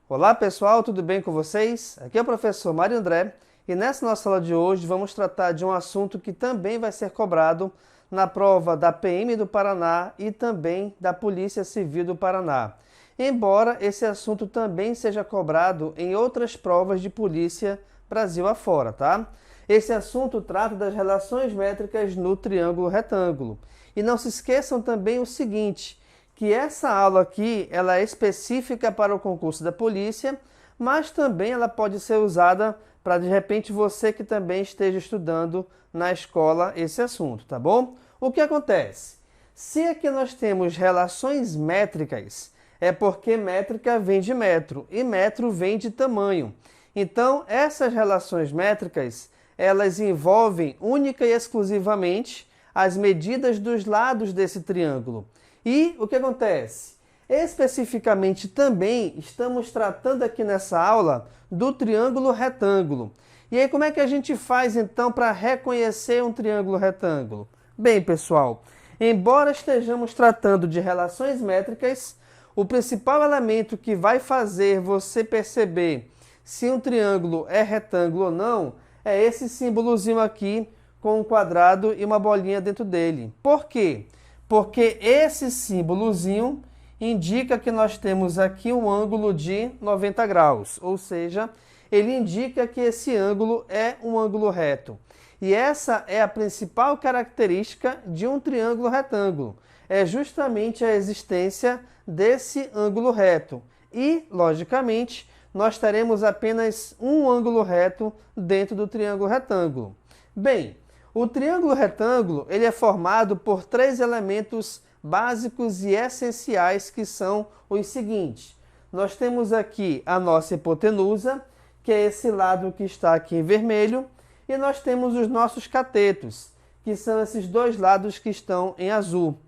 Olá pessoal, tudo bem com vocês? Aqui é o professor Mário André e nessa nossa aula de hoje vamos tratar de um assunto que também vai ser cobrado na prova da PM do Paraná e também da Polícia Civil do Paraná. Embora esse assunto também seja cobrado em outras provas de polícia Brasil afora, tá? Esse assunto trata das relações métricas no triângulo retângulo. E não se esqueçam também o seguinte, que essa aula aqui ela é específica para o concurso da polícia, mas também ela pode ser usada para, de repente, você que também esteja estudando na escola esse assunto, tá bom? O que acontece? Se aqui nós temos relações métricas, é porque métrica vem de metro e metro vem de tamanho. Então, essas relações métricas, elas envolvem única e exclusivamente as medidas dos lados desse triângulo. E o que acontece? Especificamente também estamos tratando aqui nessa aula do triângulo retângulo. E aí como é que a gente faz então para reconhecer um triângulo retângulo? Bem, pessoal, embora estejamos tratando de relações métricas, o principal elemento que vai fazer você perceber se um triângulo é retângulo ou não é esse símbolozinho aqui com um quadrado e uma bolinha dentro dele. Por quê? Porque esse símbolozinho indica que nós temos aqui um ângulo de 90 graus, ou seja, ele indica que esse ângulo é um ângulo reto. E essa é a principal característica de um triângulo retângulo, é justamente a existência desse ângulo reto. E, logicamente, nós teremos apenas um ângulo reto dentro do triângulo retângulo. Bem, o triângulo retângulo ele é formado por três elementos básicos e essenciais que são os seguintes. Nós temos aqui a nossa hipotenusa, que é esse lado que está aqui em vermelho, e nós temos os nossos catetos, que são esses dois lados que estão em azul.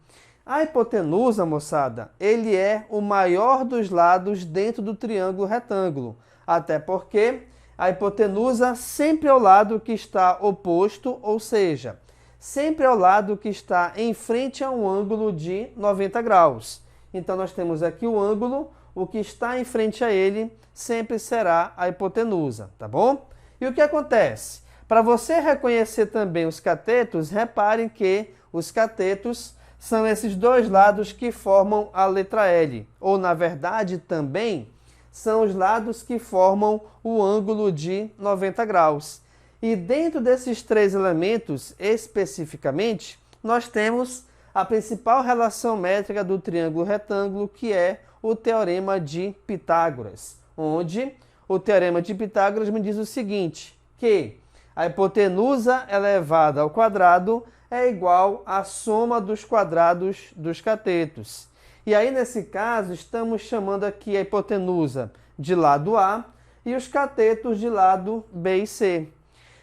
A hipotenusa, moçada, ele é o maior dos lados dentro do triângulo retângulo, até porque a hipotenusa sempre é o lado que está oposto, ou seja, sempre é o lado que está em frente a um ângulo de 90 graus. Então nós temos aqui o ângulo, o que está em frente a ele sempre será a hipotenusa, tá bom? E o que acontece? Para você reconhecer também os catetos, reparem que os catetos são esses dois lados que formam a letra L, ou na verdade também são os lados que formam o ângulo de 90 graus. E dentro desses três elementos, especificamente, nós temos a principal relação métrica do triângulo retângulo, que é o Teorema de Pitágoras, onde o Teorema de Pitágoras me diz o seguinte, que a hipotenusa elevada ao quadrado é igual à soma dos quadrados dos catetos. E aí, nesse caso, estamos chamando aqui a hipotenusa de lado A e os catetos de lado B e C.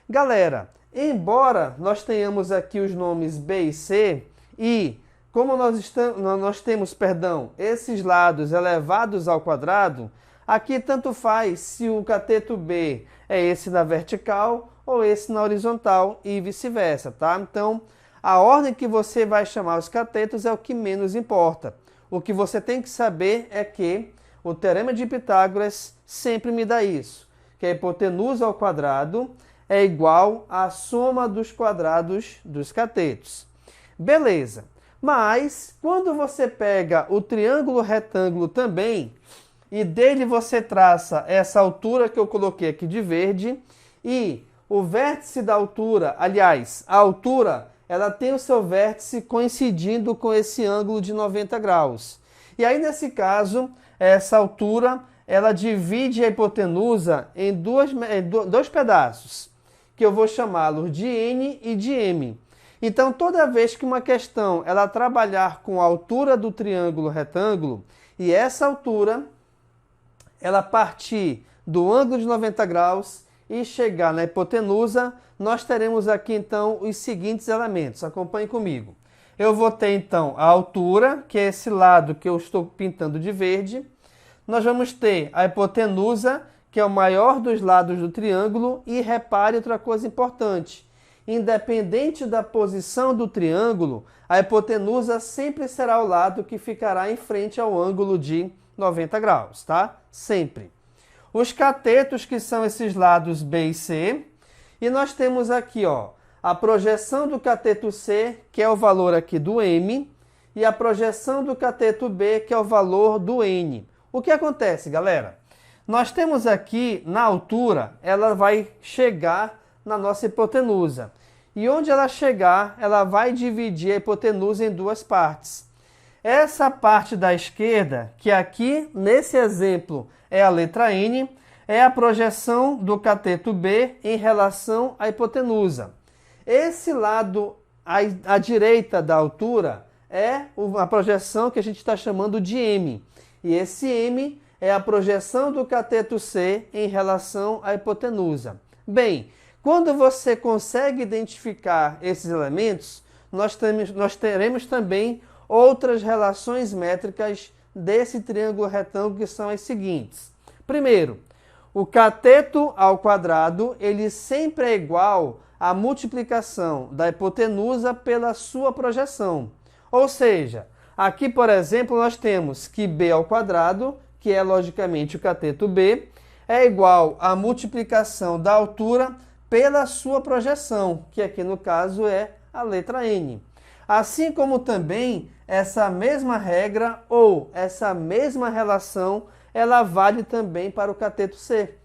Galera, embora nós tenhamos aqui os nomes B e C, e como nós temos esses lados elevados ao quadrado, aqui tanto faz se o cateto B é esse na vertical ou esse na horizontal e vice-versa, tá? Então, a ordem que você vai chamar os catetos é o que menos importa. O que você tem que saber é que o Teorema de Pitágoras sempre me dá isso, que a hipotenusa ao quadrado é igual à soma dos quadrados dos catetos. Beleza, mas quando você pega o triângulo retângulo também, e dele você traça essa altura que eu coloquei aqui de verde, e o vértice da altura, aliás, a altura ela tem o seu vértice coincidindo com esse ângulo de 90 graus. E aí, nesse caso, essa altura, ela divide a hipotenusa em dois pedaços, que eu vou chamá-los de N e de M. Então, toda vez que uma questão ela trabalhar com a altura do triângulo retângulo, e essa altura, ela partir do ângulo de 90 graus e chegar na hipotenusa, nós teremos aqui então os seguintes elementos. Acompanhe comigo. Eu vou ter então a altura, que é esse lado que eu estou pintando de verde. Nós vamos ter a hipotenusa, que é o maior dos lados do triângulo. E repare outra coisa importante. Independente da posição do triângulo, a hipotenusa sempre será o lado que ficará em frente ao ângulo de 90 graus, tá? Sempre. os catetos, que são esses lados B e C, e nós temos aqui, ó, a projeção do cateto C, que é o valor aqui do M, e a projeção do cateto B, que é o valor do N. O que acontece, galera? Nós temos aqui, na altura, ela vai chegar na nossa hipotenusa. E onde ela chegar, ela vai dividir a hipotenusa em duas partes. Essa parte da esquerda, que aqui, nesse exemplo, é a letra N, é a projeção do cateto B em relação à hipotenusa. Esse lado à direita da altura é a projeção que a gente está chamando de M. E esse M é a projeção do cateto C em relação à hipotenusa. Bem, quando você consegue identificar esses elementos, nós teremos também outras relações métricas desse triângulo retângulo, que são as seguintes. Primeiro, o cateto ao quadrado, ele sempre é igual à multiplicação da hipotenusa pela sua projeção. Ou seja, aqui, por exemplo, nós temos que b ao quadrado, que é logicamente o cateto B, é igual à multiplicação da altura pela sua projeção, que aqui no caso é a letra N. Assim como também essa mesma regra ou essa mesma relação, ela vale também para o cateto C.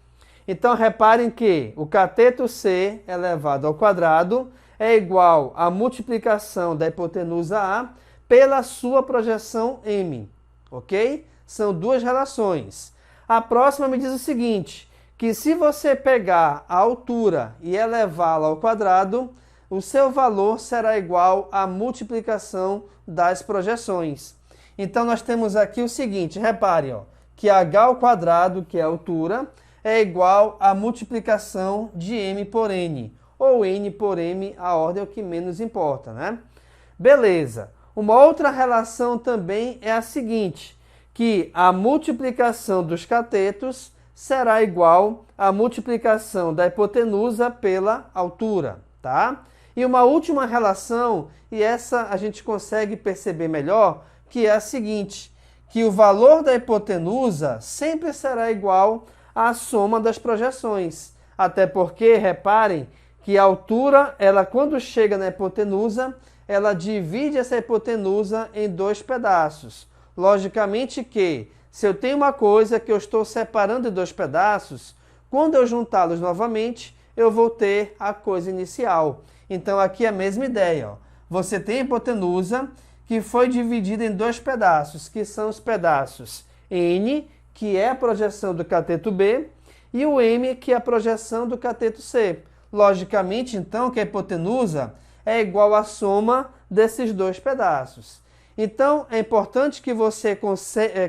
Então reparem que o cateto C elevado ao quadrado é igual à multiplicação da hipotenusa A pela sua projeção M, ok? São duas relações. A próxima me diz o seguinte, que se você pegar a altura e elevá-la ao quadrado, o seu valor será igual à multiplicação das projeções. Então nós temos aqui o seguinte, repare, ó, que h ao quadrado, que é a altura, é igual à multiplicação de m por n, ou n por m, a ordem é o que menos importa, né? Beleza. Uma outra relação também é a seguinte, que a multiplicação dos catetos será igual à multiplicação da hipotenusa pela altura, tá? E uma última relação, e essa a gente consegue perceber melhor, que é a seguinte, que o valor da hipotenusa sempre será igual à soma das projeções. Até porque, reparem, que a altura, ela quando chega na hipotenusa, ela divide essa hipotenusa em dois pedaços. Logicamente que, se eu tenho uma coisa que eu estou separando em dois pedaços, quando eu juntá-los novamente, eu vou ter a coisa inicial. Então aqui é a mesma ideia, ó. Você tem a hipotenusa que foi dividida em dois pedaços, que são os pedaços N, que é a projeção do cateto B, e o M, que é a projeção do cateto C. Logicamente, então, que a hipotenusa é igual à soma desses dois pedaços. Então, é importante que você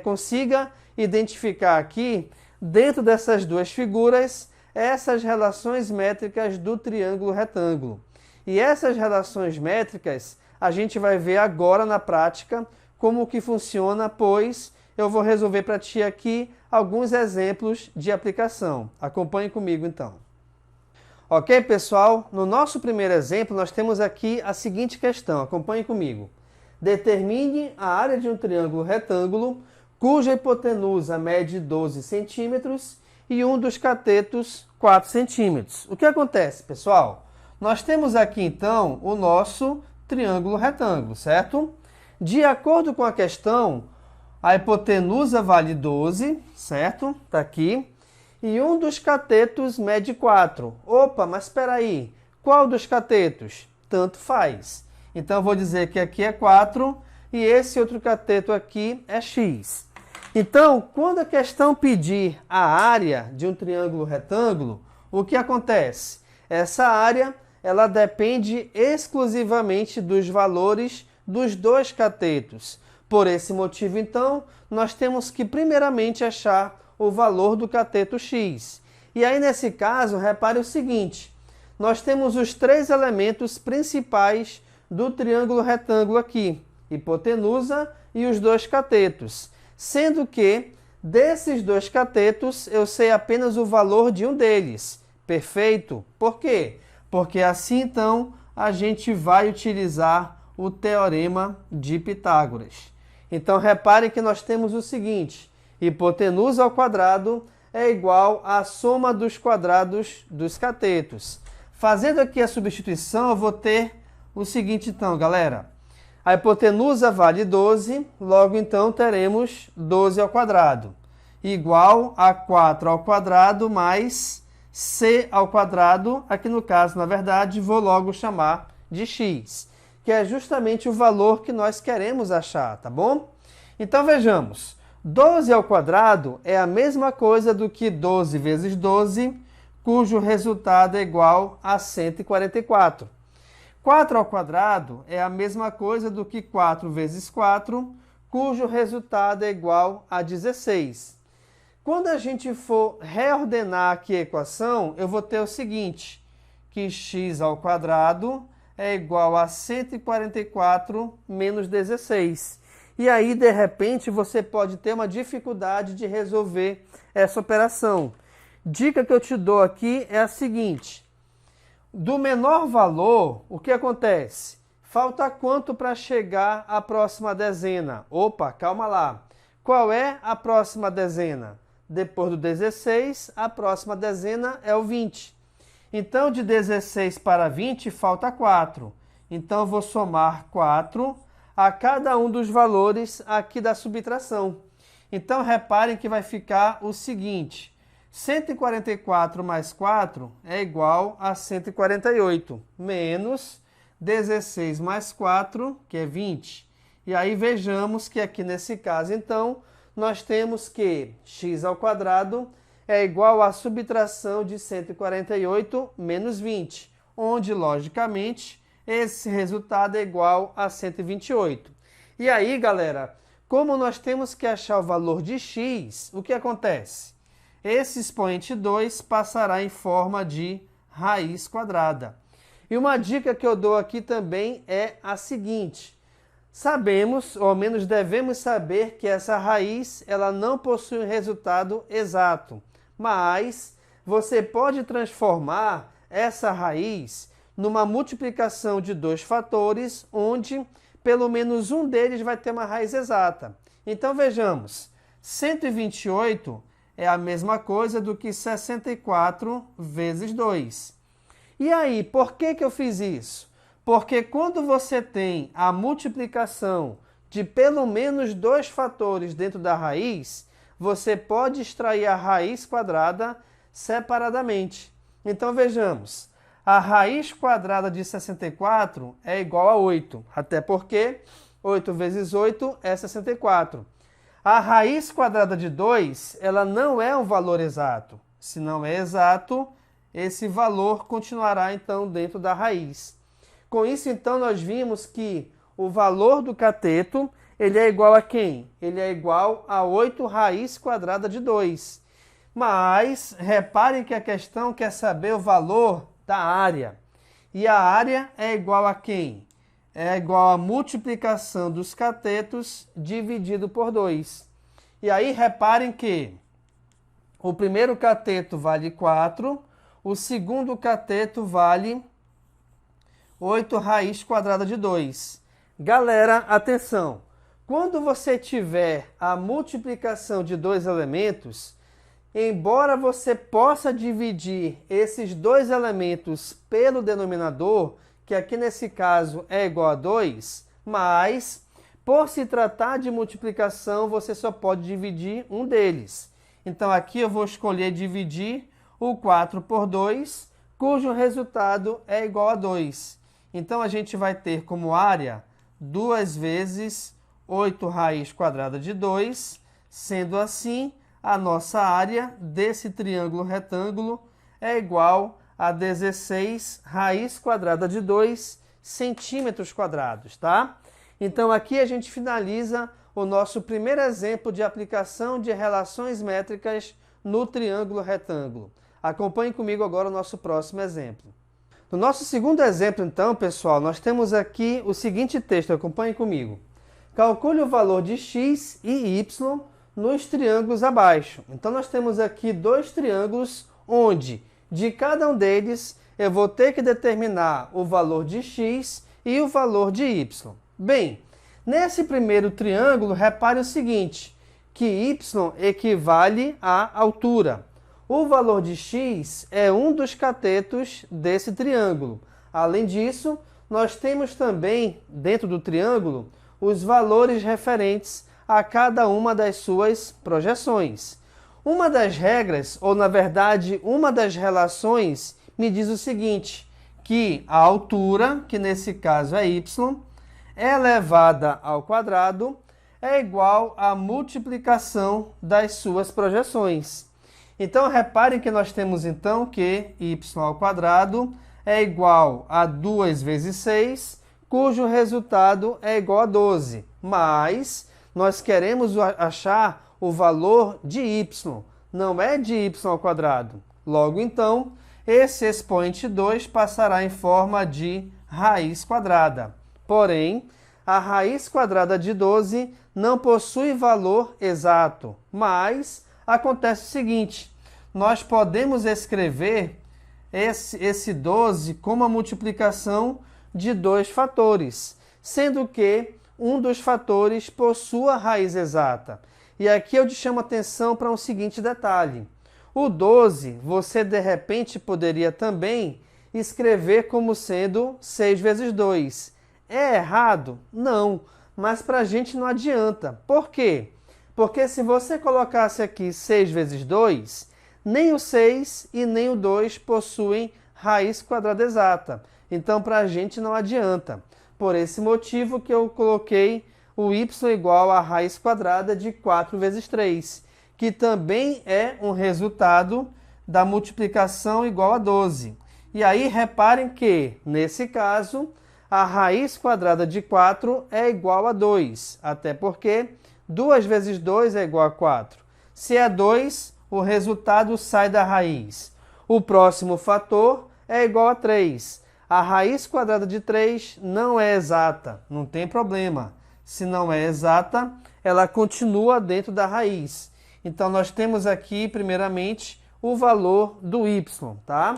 consiga identificar aqui, dentro dessas duas figuras, essas relações métricas do triângulo retângulo. E essas relações métricas, a gente vai ver agora na prática como que funciona, pois eu vou resolver para ti aqui alguns exemplos de aplicação. Acompanhe comigo, então. Ok, pessoal? No nosso primeiro exemplo, nós temos aqui a seguinte questão. Acompanhe comigo. Determine a área de um triângulo retângulo cuja hipotenusa mede 12 centímetros e um dos catetos 4 centímetros. O que acontece, pessoal? Nós temos aqui, então, o nosso triângulo retângulo, certo? De acordo com a questão, a hipotenusa vale 12, certo? Está aqui. E um dos catetos mede 4. Opa, mas espera aí. Qual dos catetos? Tanto faz. Então, eu vou dizer que aqui é 4 e esse outro cateto aqui é x. Então, quando a questão pedir a área de um triângulo retângulo, o que acontece? Essa área, ela depende exclusivamente dos valores dos dois catetos. Por esse motivo, então, nós temos que primeiramente achar o valor do cateto x. E aí, nesse caso, repare o seguinte, nós temos os três elementos principais do triângulo retângulo aqui, hipotenusa e os dois catetos, sendo que, desses dois catetos, eu sei apenas o valor de um deles. Perfeito? Por quê? Porque assim, então, a gente vai utilizar o teorema de Pitágoras. Então, reparem que nós temos o seguinte, hipotenusa ao quadrado é igual à soma dos quadrados dos catetos. Fazendo aqui a substituição, eu vou ter o seguinte então, galera. A hipotenusa vale 12, logo então teremos 12 ao quadrado, igual a 4 ao quadrado mais c ao quadrado, aqui no caso, na verdade, vou logo chamar de x, que é justamente o valor que nós queremos achar, tá bom? Então vejamos, 12 ao quadrado é a mesma coisa do que 12 vezes 12, cujo resultado é igual a 144. 4 ao quadrado é a mesma coisa do que 4 vezes 4, cujo resultado é igual a 16. Quando a gente for reordenar aqui a equação, eu vou ter o seguinte, que x ao quadrado é igual a 144 menos 16. E aí, de repente, você pode ter uma dificuldade de resolver essa operação. Dica que eu te dou aqui é a seguinte. Do menor valor, o que acontece? Falta quanto para chegar à próxima dezena? Opa, calma lá. Qual é a próxima dezena? Depois do 16, a próxima dezena é o 20. Então, de 16 para 20, falta 4. Então, eu vou somar 4 a cada um dos valores aqui da subtração. Então, reparem que vai ficar o seguinte. 144 mais 4 é igual a 148, menos 16 mais 4, que é 20. E aí vejamos que aqui nesse caso, então, nós temos que x ao quadrado é igual à subtração de 148 menos 20, onde, logicamente, esse resultado é igual a 128. E aí, galera, como nós temos que achar o valor de x, o que acontece? Esse expoente 2 passará em forma de raiz quadrada. E uma dica que eu dou aqui também é a seguinte. Sabemos, ou ao menos devemos saber, que essa raiz ela não possui um resultado exato. Mas você pode transformar essa raiz numa multiplicação de dois fatores, onde pelo menos um deles vai ter uma raiz exata. Então vejamos, 128 é a mesma coisa do que 64 vezes 2. E aí, por que eu fiz isso? Porque quando você tem a multiplicação de pelo menos dois fatores dentro da raiz, você pode extrair a raiz quadrada separadamente. Então vejamos, a raiz quadrada de 64 é igual a 8, até porque 8 vezes 8 é 64. A raiz quadrada de 2, ela não é um valor exato. Se não é exato, esse valor continuará, então, dentro da raiz. Com isso, então, nós vimos que o valor do cateto, ele é igual a quem? Ele é igual a 8 raiz quadrada de 2. Mas, reparem que a questão quer saber o valor da área. E a área é igual a quem? É igual a multiplicação dos catetos dividido por 2. E aí reparem que o primeiro cateto vale 4, o segundo cateto vale 8 raiz quadrada de 2. Galera, atenção! Quando você tiver a multiplicação de dois elementos, embora você possa dividir esses dois elementos pelo denominador, que aqui nesse caso é igual a 2, mas por se tratar de multiplicação, você só pode dividir um deles. Então aqui eu vou escolher dividir o 4 por 2, cujo resultado é igual a 2. Então a gente vai ter como área 2 vezes 8 raiz quadrada de 2, sendo assim, a nossa área desse triângulo retângulo é igual a 16 raiz quadrada de 2 centímetros quadrados, tá? Então aqui a gente finaliza o nosso primeiro exemplo de aplicação de relações métricas no triângulo retângulo. Acompanhe comigo agora o nosso próximo exemplo. No nosso segundo exemplo, então, pessoal, nós temos aqui o seguinte texto, acompanhe comigo. Calcule o valor de x e y nos triângulos abaixo. Então nós temos aqui dois triângulos onde de cada um deles eu vou ter que determinar o valor de x e o valor de y. Bem, nesse primeiro triângulo, repare o seguinte, que y equivale à altura. O valor de x é um dos catetos desse triângulo. Além disso, nós temos também, dentro do triângulo, os valores referentes a cada uma das suas projeções. Uma das regras, ou na verdade, uma das relações, me diz o seguinte, que a altura, que nesse caso é y, elevada ao quadrado, é igual à multiplicação das suas projeções. Então, reparem que nós temos então que y ao quadrado é igual a 2 vezes 6, cujo resultado é igual a 12. Mas nós queremos achar o valor de y, não é de y ao quadrado. Logo, então, esse expoente 2 passará em forma de raiz quadrada. Porém, a raiz quadrada de 12 não possui valor exato, mas acontece o seguinte, nós podemos escrever esse 12 como a multiplicação de dois fatores, sendo que um dos fatores possua raiz exata. E aqui eu te chamo a atenção para um seguinte detalhe. O 12, você de repente poderia também escrever como sendo 6 vezes 2. É errado? Não, mas para a gente não adianta. Por quê? Porque se você colocasse aqui 6 vezes 2, nem o 6 e nem o 2 possuem raiz quadrada exata. Então, para a gente não adianta. Por esse motivo que eu coloquei o y igual a raiz quadrada de 4 vezes 3, que também é um resultado da multiplicação igual a 12. E aí, reparem que, nesse caso, a raiz quadrada de 4 é igual a 2, até porque 2 vezes 2 é igual a 4. Se é 2, o resultado sai da raiz. O próximo fator é igual a 3. A raiz quadrada de 3 não é exata, não tem problema. Se não é exata, ela continua dentro da raiz. Então, nós temos aqui, primeiramente, o valor do y, tá?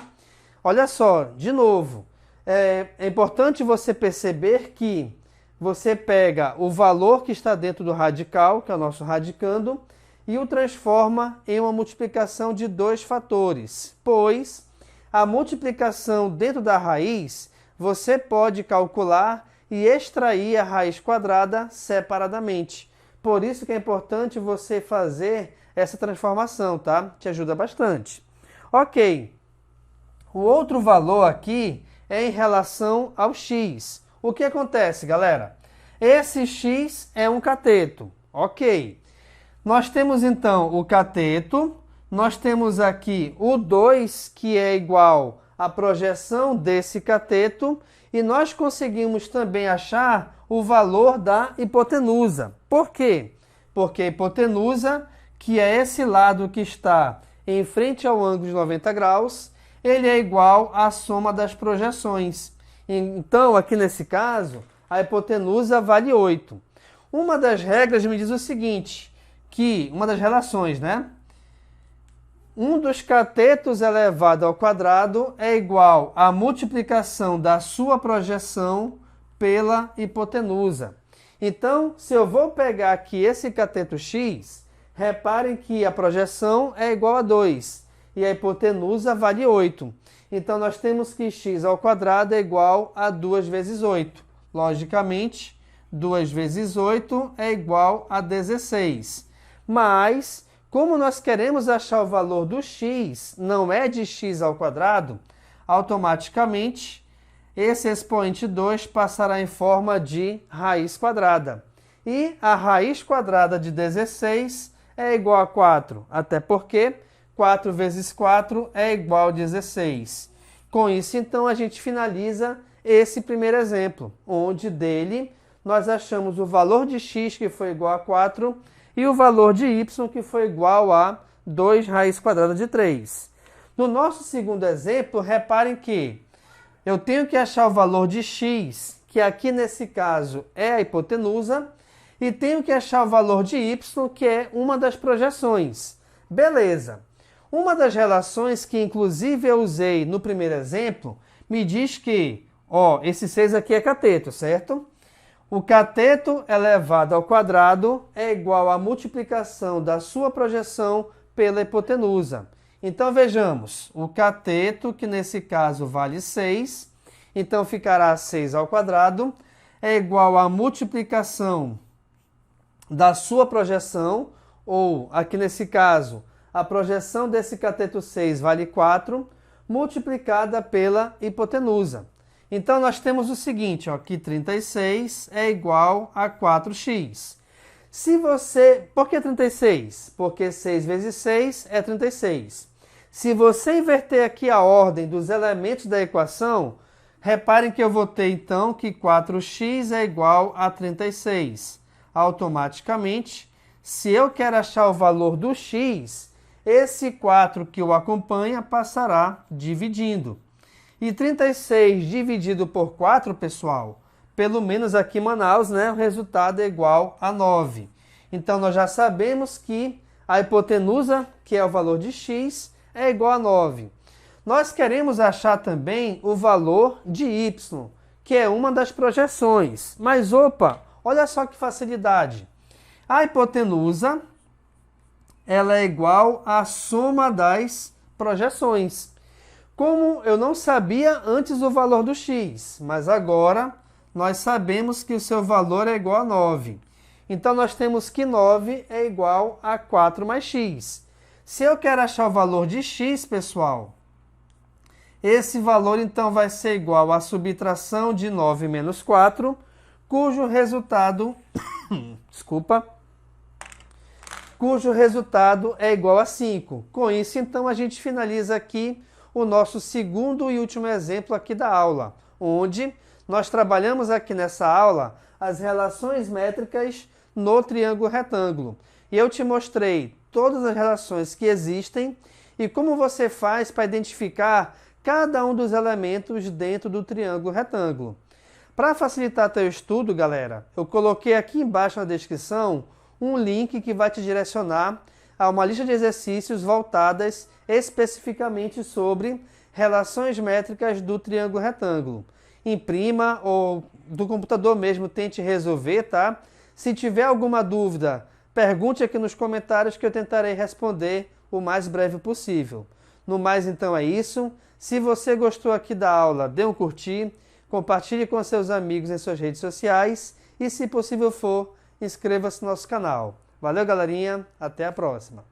Olha só, de novo, é importante você perceber que você pega o valor que está dentro do radical, que é o nosso radicando, e o transforma em uma multiplicação de dois fatores, pois a multiplicação dentro da raiz você pode calcular e extrair a raiz quadrada separadamente. Por isso que é importante você fazer essa transformação, tá? Te ajuda bastante. Ok. O outro valor aqui é em relação ao x. O que acontece, galera? Esse x é um cateto. Ok. Nós temos, então, o cateto. Nós temos aqui o 2, que é igual à projeção desse cateto. E nós conseguimos também achar o valor da hipotenusa. Por quê? Porque a hipotenusa, que é esse lado que está em frente ao ângulo de 90 graus, ele é igual à soma das projeções. Então, aqui nesse caso, a hipotenusa vale 8. Uma das regras me diz o seguinte, que, uma das relações, né? Um dos catetos elevado ao quadrado é igual à multiplicação da sua projeção pela hipotenusa. Então, se eu vou pegar aqui esse cateto x, reparem que a projeção é igual a 2 e a hipotenusa vale 8. Então, nós temos que x ao quadrado é igual a 2 vezes 8. Logicamente, 2 vezes 8 é igual a 16. Mas, como nós queremos achar o valor do x, não é de x ao quadrado, automaticamente esse expoente 2 passará em forma de raiz quadrada. E a raiz quadrada de 16 é igual a 4, até porque 4 vezes 4 é igual a 16. Com isso, então, a gente finaliza esse primeiro exemplo, onde dele nós achamos o valor de x, que foi igual a 4, e o valor de y, que foi igual a 2 raiz quadrada de 3. No nosso segundo exemplo, reparem que eu tenho que achar o valor de x, que aqui nesse caso é a hipotenusa, e tenho que achar o valor de y, que é uma das projeções. Beleza. Uma das relações que inclusive eu usei no primeiro exemplo, me diz que, esse 6 aqui é cateto, certo? O cateto elevado ao quadrado é igual à multiplicação da sua projeção pela hipotenusa. Então, vejamos, o cateto, que nesse caso vale 6, então ficará 6 ao quadrado, é igual à multiplicação da sua projeção, ou, aqui nesse caso, a projeção desse cateto 6 vale 4, multiplicada pela hipotenusa. Então, nós temos o seguinte, ó, que 36 é igual a 4x. Por que 36? Porque 6 vezes 6 é 36. Se você inverter aqui a ordem dos elementos da equação, reparem que eu vou ter, então, que 4x é igual a 36. Automaticamente, se eu quero achar o valor do x, esse 4 que o acompanha passará dividindo. E 36 dividido por 4, pessoal, pelo menos aqui em Manaus, né, o resultado é igual a 9. Então, nós já sabemos que a hipotenusa, que é o valor de x, é igual a 9. Nós queremos achar também o valor de y, que é uma das projeções. Mas, opa, olha só que facilidade. A hipotenusa, ela é igual à soma das projeções. Como eu não sabia antes o valor do x, mas agora nós sabemos que o seu valor é igual a 9. Então, nós temos que 9 é igual a 4 mais x. Se eu quero achar o valor de x, pessoal, esse valor, então, vai ser igual à subtração de 9 menos 4, cujo resultado, cujo resultado é igual a 5. Com isso, então, a gente finaliza aqui o nosso segundo e último exemplo aqui da aula, onde nós trabalhamos aqui nessa aula as relações métricas no triângulo retângulo. E eu te mostrei todas as relações que existem e como você faz para identificar cada um dos elementos dentro do triângulo retângulo. Para facilitar teu estudo, galera, eu coloquei aqui embaixo na descrição um link que vai te direcionar a uma lista de exercícios voltadas especificamente sobre relações métricas do triângulo retângulo. Imprima ou do computador mesmo tente resolver, tá? Se tiver alguma dúvida, pergunte aqui nos comentários que eu tentarei responder o mais breve possível. No mais, então, é isso. Se você gostou aqui da aula, dê um curtir, compartilhe com seus amigos em suas redes sociais e, se possível for, inscreva-se no nosso canal. Valeu, galerinha. Até a próxima.